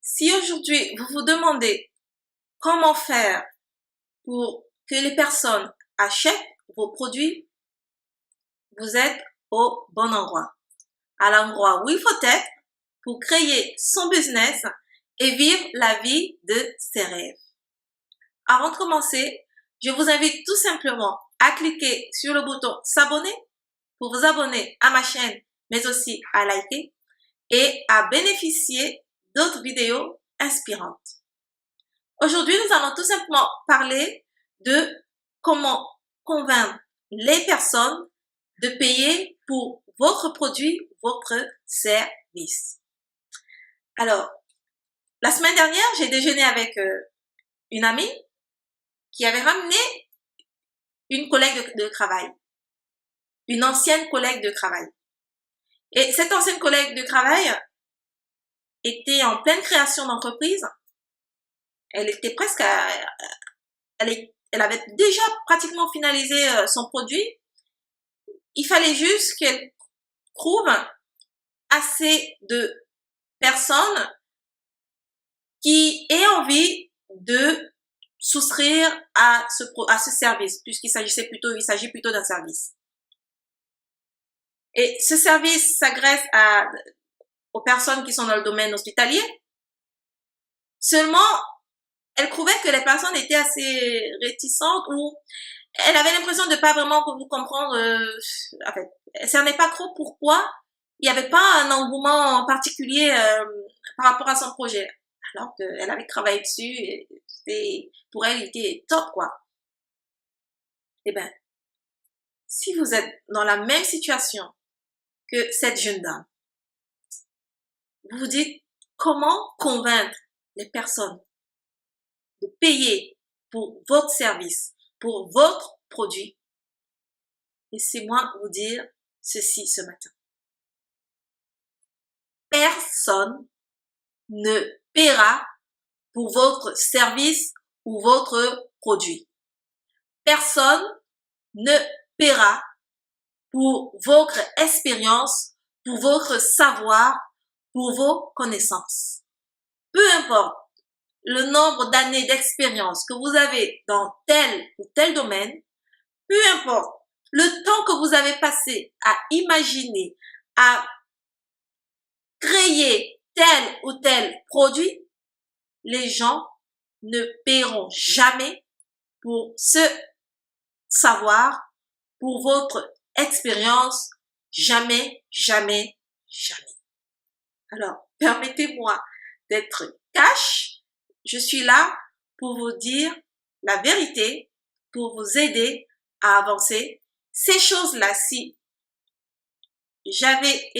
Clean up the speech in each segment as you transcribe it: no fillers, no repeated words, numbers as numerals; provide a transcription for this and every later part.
Si aujourd'hui vous vous demandez comment faire pour que les personnes achètent vos produits, vous êtes au bon endroit. À l'endroit où il faut être pour créer son business et vivre la vie de ses rêves. Avant de commencer, je vous invite tout simplement à cliquer sur le bouton s'abonner pour vous abonner à ma chaîne, mais aussi à liker et à bénéficier d'autres vidéos inspirantes. Aujourd'hui, nous allons tout simplement parler de comment convaincre les personnes de payer pour votre produit, votre service. Alors, la semaine dernière, j'ai déjeuné avec une amie qui avait ramené une collègue de travail, une ancienne collègue de travail. Et cette ancienne collègue de travail était en pleine création d'entreprise. Elle était presque elle avait déjà pratiquement finalisé son produit. Il fallait juste qu'elle trouve assez de personnes qui aient envie de souscrire à ce service, puisqu'il s'agit plutôt d'un service. Et ce service s'adresse aux personnes qui sont dans le domaine hospitalier. Seulement, elle trouvait que les personnes étaient assez réticentes ou elle avait l'impression de ne pas vraiment comprendre. En fait, elle ne savait pas trop pourquoi il n'y avait pas un engouement particulier par rapport à son projet. Alors qu'elle avait travaillé dessus et pour elle, il était top, quoi. Eh bien, si vous êtes dans la même situation que cette jeune dame, vous vous dites comment convaincre les personnes de payer pour votre service, pour votre produit. Laissez-moi vous dire ceci ce matin. Personne ne paiera pour votre service ou votre produit. Personne ne paiera pour votre expérience, pour votre savoir, pour vos connaissances. Peu importe le nombre d'années d'expérience que vous avez dans tel ou tel domaine, peu importe le temps que vous avez passé à imaginer, à créer tel ou tel produit, les gens ne paieront jamais pour ce savoir, pour votre expérience, jamais, jamais, jamais. Alors, permettez-moi d'être cash. Je suis là pour vous dire la vérité, pour vous aider à avancer. Ces choses-là, si j'avais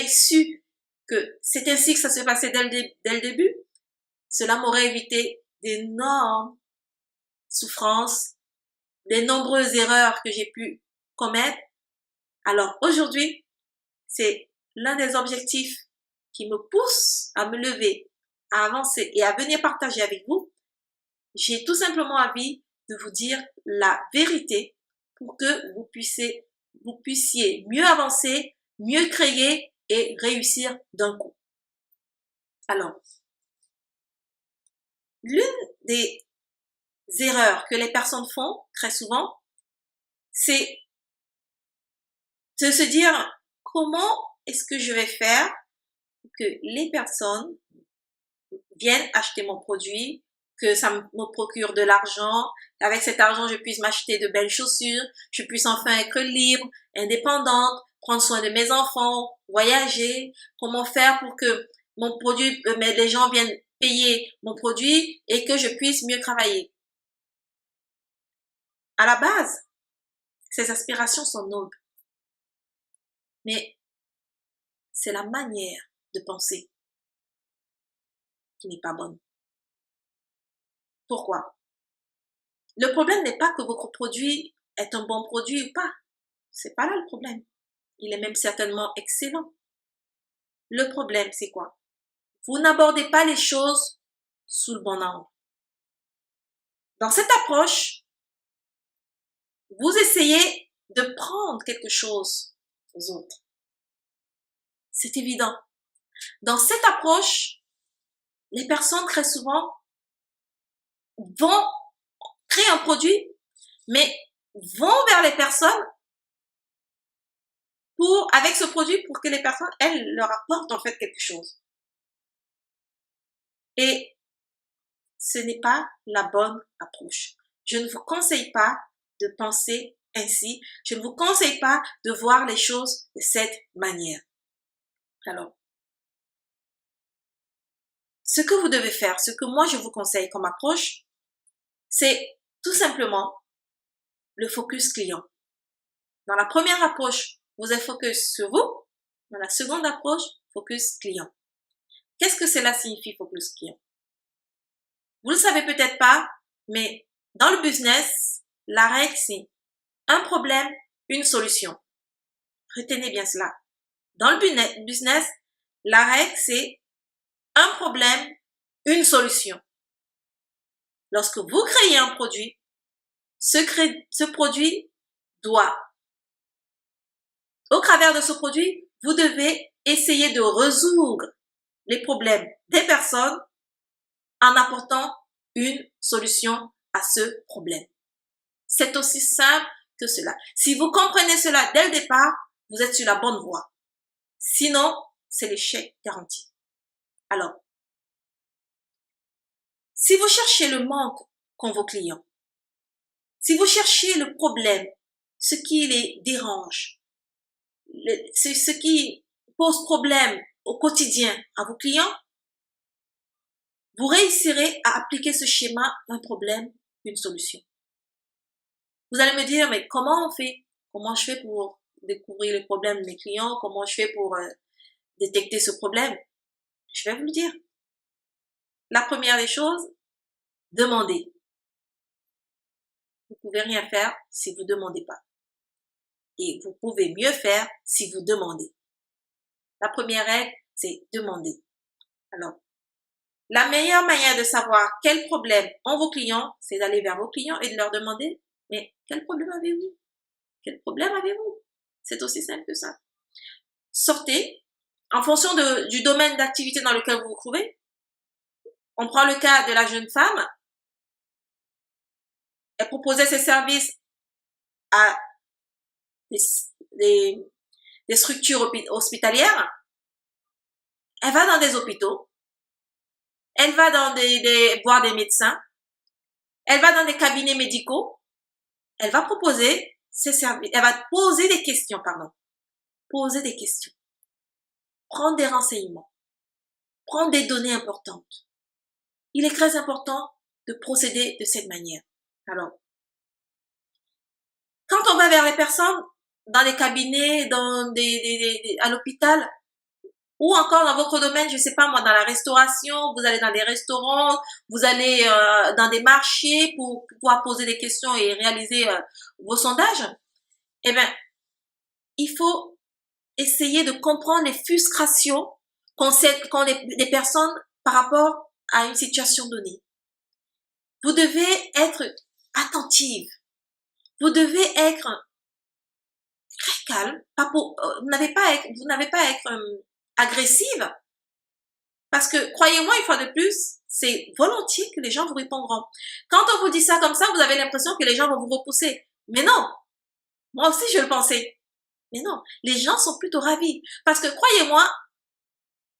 su que c'est ainsi que ça se passait dès le début, cela m'aurait évité d'énormes souffrances, des nombreuses erreurs que j'ai pu commettre. Alors aujourd'hui, c'est l'un des objectifs qui me pousse à me lever, à avancer et à venir partager avec vous. J'ai tout simplement envie de vous dire la vérité pour que vous puissiez mieux avancer, mieux créer et réussir d'un coup. Alors, l'une des erreurs que les personnes font très souvent, c'est de se dire comment est-ce que je vais faire pour que les personnes viennent acheter mon produit, que ça me procure de l'argent, qu'avec cet argent, je puisse m'acheter de belles chaussures, je puisse enfin être libre, indépendante, prendre soin de mes enfants, voyager, comment faire pour que mon produit, les gens viennent payer mon produit et que je puisse mieux travailler. À la base, ces aspirations sont nobles, mais c'est la manière de penser qui n'est pas bonne. Pourquoi? Le problème n'est pas que votre produit est un bon produit ou pas. C'est pas là le problème. Il est même certainement excellent. Le problème, c'est quoi? Vous n'abordez pas les choses sous le bon angle. Dans cette approche, vous essayez de prendre quelque chose aux autres. C'est évident. Dans cette approche, les personnes très souvent vont créer un produit, mais vont vers les personnes avec ce produit pour que les personnes, elles, leur apportent en fait quelque chose. Et ce n'est pas la bonne approche. Je ne vous conseille pas de penser ainsi. Je ne vous conseille pas de voir les choses de cette manière. Alors, ce que vous devez faire, ce que moi je vous conseille comme approche, c'est tout simplement le focus client. Dans la première approche, vous êtes focus sur vous. Dans la seconde approche, focus client. Qu'est-ce que cela signifie, focus client? Vous ne le savez peut-être pas, mais dans le business, la règle, c'est un problème, une solution. Retenez bien cela. Dans le business, la règle, c'est un problème, une solution. Lorsque vous créez un produit, ce produit doit, au travers de ce produit, vous devez essayer de résoudre les problèmes des personnes en apportant une solution à ce problème. C'est aussi simple que cela. Si vous comprenez cela dès le départ, vous êtes sur la bonne voie. Sinon, c'est l'échec garanti. Alors, si vous cherchez le manque qu'ont vos clients, si vous cherchez le problème, ce qui les dérange, ce qui pose problème au quotidien à vos clients, vous réussirez à appliquer ce schéma, un problème, une solution. Vous allez me dire, mais comment on fait? Comment je fais pour découvrir les problèmes de mes clients? Comment je fais pour détecter ce problème? Je vais vous le dire. La première des choses, demandez. Vous ne pouvez rien faire si vous ne demandez pas. Et vous pouvez mieux faire si vous demandez. La première règle, c'est demander. Alors, la meilleure manière de savoir quel problème ont vos clients, c'est d'aller vers vos clients et de leur demander, mais quel problème avez-vous? Quel problème avez-vous? C'est aussi simple que ça. Sortez, en fonction du domaine d'activité dans lequel vous vous trouvez. On prend le cas de la jeune femme. Elle proposait ses services à des structures hospitalières. Elle va dans des hôpitaux. Elle va dans voir des médecins. Elle va dans des cabinets médicaux. Elle va proposer ses services. Elle va poser des questions, pardon. Poser des questions. Prendre des renseignements. Prendre des données importantes. Il est très important de procéder de cette manière. Alors, quand on va vers les personnes, dans les cabinets, à l'hôpital, ou encore dans votre domaine, je sais pas moi, dans la restauration, vous allez dans des restaurants, vous allez dans des marchés pour pouvoir poser des questions et réaliser vos sondages, eh bien, il faut essayer de comprendre les frustrations qu'ont les personnes par rapport à une situation donnée. Vous devez être attentive. Vous devez être très calme. Vous n'avez pas à être agressive. Parce que, croyez-moi, une fois de plus, c'est volontiers que les gens vous répondront. Quand on vous dit ça comme ça, vous avez l'impression que les gens vont vous repousser. Mais non. Moi aussi, je le pensais. Mais non. Les gens sont plutôt ravis. Parce que, croyez-moi,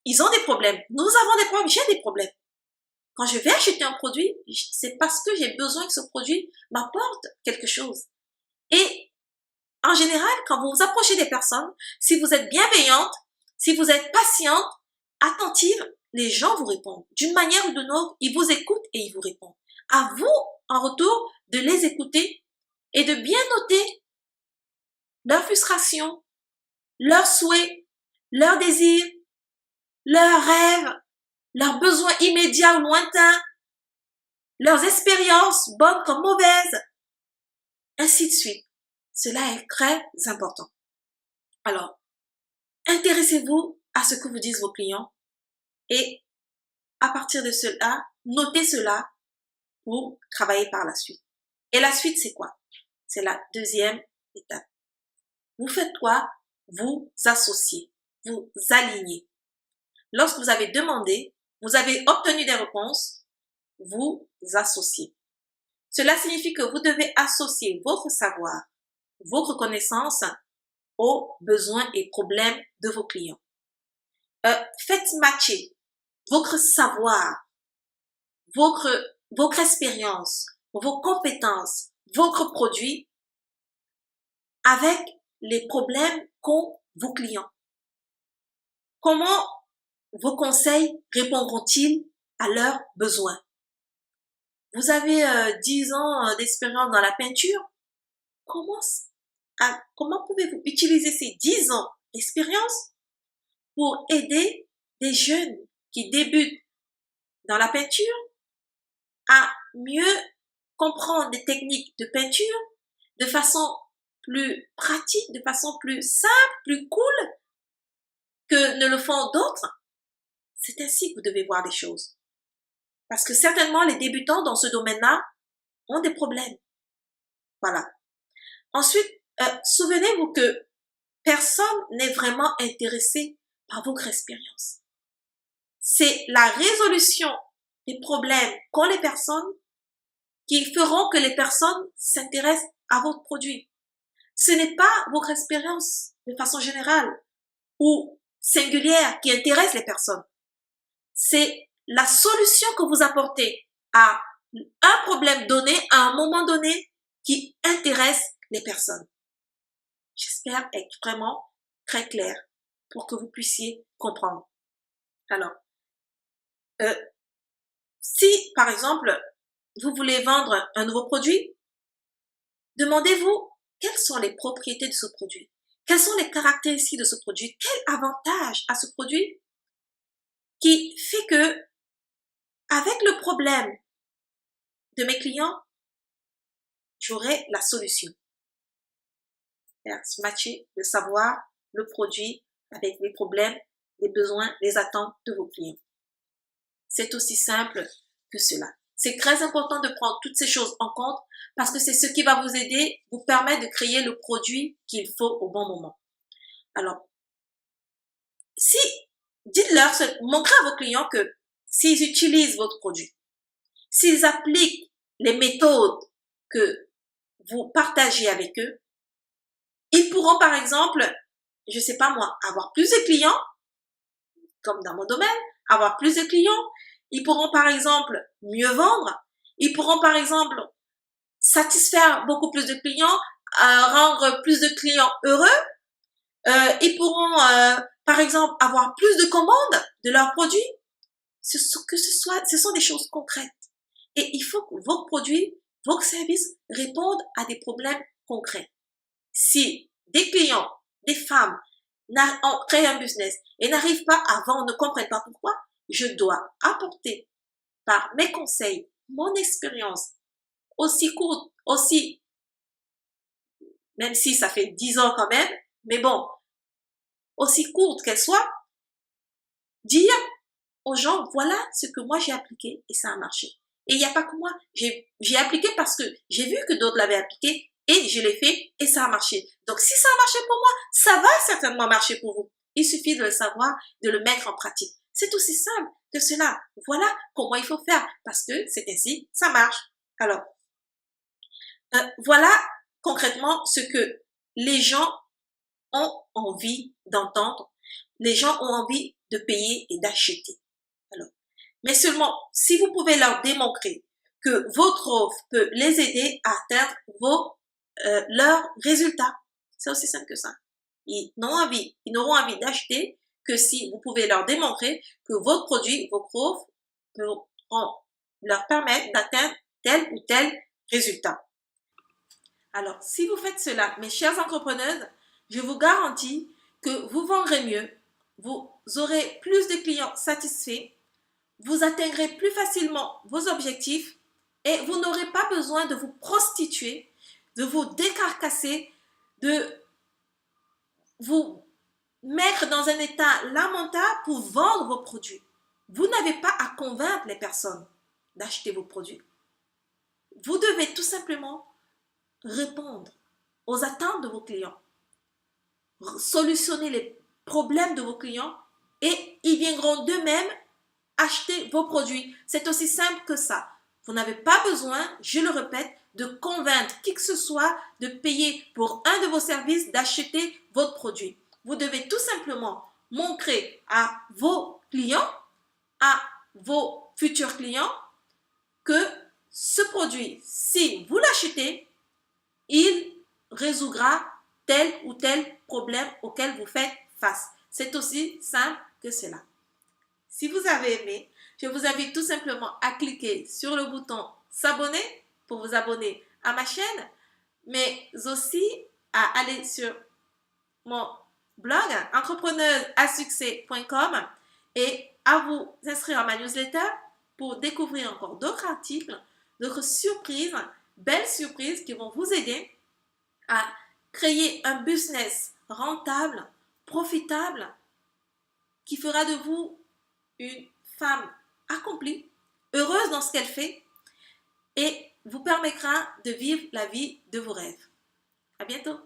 ils ont des problèmes. Nous avons des problèmes. J'ai des problèmes. Quand je vais acheter un produit, c'est parce que j'ai besoin que ce produit m'apporte quelque chose. Et en général, quand vous vous approchez des personnes, si vous êtes bienveillante, si vous êtes patiente, attentive, les gens vous répondent. D'une manière ou d'une autre, ils vous écoutent et ils vous répondent. À vous, en retour, de les écouter et de bien noter leurs frustrations, leurs souhaits, leurs désirs, leurs rêves, leurs besoins immédiats ou lointains, leurs expériences, bonnes comme mauvaises, ainsi de suite. Cela est très important. Alors, intéressez-vous à ce que vous disent vos clients et à partir de cela, notez cela pour travailler par la suite. Et la suite, c'est quoi? C'est la deuxième étape. Vous faites quoi? Vous associez, vous alignez. Lorsque vous avez demandé, vous avez obtenu des réponses, vous associez. Cela signifie que vous devez associer votre savoir, votre connaissance aux besoins et problèmes de vos clients. Faites matcher votre savoir, votre expérience, vos compétences, votre produit avec les problèmes qu'ont vos clients. Comment vos conseils répondront-ils à leurs besoins? Vous avez 10 ans d'expérience dans la peinture. Comment pouvez-vous utiliser ces 10 ans d'expérience pour aider des jeunes qui débutent dans la peinture à mieux comprendre des techniques de peinture de façon plus pratique, de façon plus simple, plus cool que ne le font d'autres? C'est ainsi que vous devez voir les choses. Parce que certainement, les débutants dans ce domaine-là ont des problèmes. Voilà. Ensuite, souvenez-vous que personne n'est vraiment intéressé par votre expérience. C'est la résolution des problèmes qu'ont les personnes qui feront que les personnes s'intéressent à votre produit. Ce n'est pas votre expérience de façon générale ou singulière qui intéresse les personnes. C'est la solution que vous apportez à un problème donné, à un moment donné, qui intéresse les personnes. J'espère être vraiment très clair pour que vous puissiez comprendre. Alors, si par exemple, vous voulez vendre un nouveau produit, demandez-vous quelles sont les propriétés de ce produit, quelles sont les caractéristiques de ce produit, quel avantage a ce produit qui fait que, avec le problème de mes clients, j'aurai la solution. Faire matcher le savoir, le produit avec les problèmes, les besoins, les attentes de vos clients. C'est aussi simple que cela. C'est très important de prendre toutes ces choses en compte parce que c'est ce qui va vous aider, vous permettre de créer le produit qu'il faut au bon moment. Alors, dites-leur, montrez à vos clients que s'ils utilisent votre produit, s'ils appliquent les méthodes que vous partagez avec eux, ils pourront par exemple, je sais pas moi, avoir plus de clients, comme dans mon domaine, avoir plus de clients. Ils pourront par exemple mieux vendre. Ils pourront par exemple satisfaire beaucoup plus de clients, rendre plus de clients heureux. Ils pourront par exemple avoir plus de commandes de leurs produits. Ce sont des choses concrètes. Et il faut que vos produits, vos services répondent à des problèmes concrets. Si des clients, des femmes ont créé un business et n'arrivent pas à vendre, ne comprennent pas pourquoi, je dois apporter par mes conseils, mon expérience, aussi courte, même si ça fait 10 ans quand même, mais bon, aussi courte qu'elle soit, dire aux gens, voilà ce que moi j'ai appliqué et ça a marché. Et il n'y a pas que moi, j'ai appliqué parce que j'ai vu que d'autres l'avaient appliqué et je l'ai fait et ça a marché. Donc si ça a marché pour moi, ça va certainement marcher pour vous. Il suffit de le savoir, de le mettre en pratique. C'est aussi simple que cela. Voilà comment il faut faire parce que c'est ainsi, ça marche. Alors, voilà concrètement ce que les gens ont envie d'entendre. Les gens ont envie de payer et d'acheter. Alors, mais seulement si vous pouvez leur démontrer que votre offre peut les aider à atteindre leurs résultats. C'est aussi simple que ça. Ils n'auront envie d'acheter que si vous pouvez leur démontrer que votre produit, votre offre pourront leur permettre d'atteindre tel ou tel résultat. Alors, si vous faites cela, mes chers entrepreneurs, je vous garantis que vous vendrez mieux, vous aurez plus de clients satisfaits, vous atteindrez plus facilement vos objectifs et vous n'aurez pas besoin de vous prostituer, de vous décarcasser, de vous mettre dans un état lamentable pour vendre vos produits. Vous n'avez pas à convaincre les personnes d'acheter vos produits. Vous devez tout simplement répondre aux attentes de vos clients, solutionner les problèmes de vos clients et ils viendront d'eux-mêmes acheter vos produits. C'est aussi simple que ça. Vous n'avez pas besoin, je le répète, de convaincre qui que ce soit de payer pour un de vos services, d'acheter votre produit. Vous devez tout simplement montrer à vos clients, à vos futurs clients, que ce produit, si vous l'achetez, il résoudra tel ou tel problème auquel vous faites face. C'est aussi simple que cela. Si vous avez aimé, je vous invite tout simplement à cliquer sur le bouton s'abonner pour vous abonner à ma chaîne, mais aussi à aller sur mon blog entrepreneusasuccès.com et à vous inscrire à ma newsletter pour découvrir encore d'autres articles, d'autres surprises, belles surprises qui vont vous aider à créer un business rentable, profitable, qui fera de vous une femme accomplie, heureuse dans ce qu'elle fait et vous permettra de vivre la vie de vos rêves. À bientôt!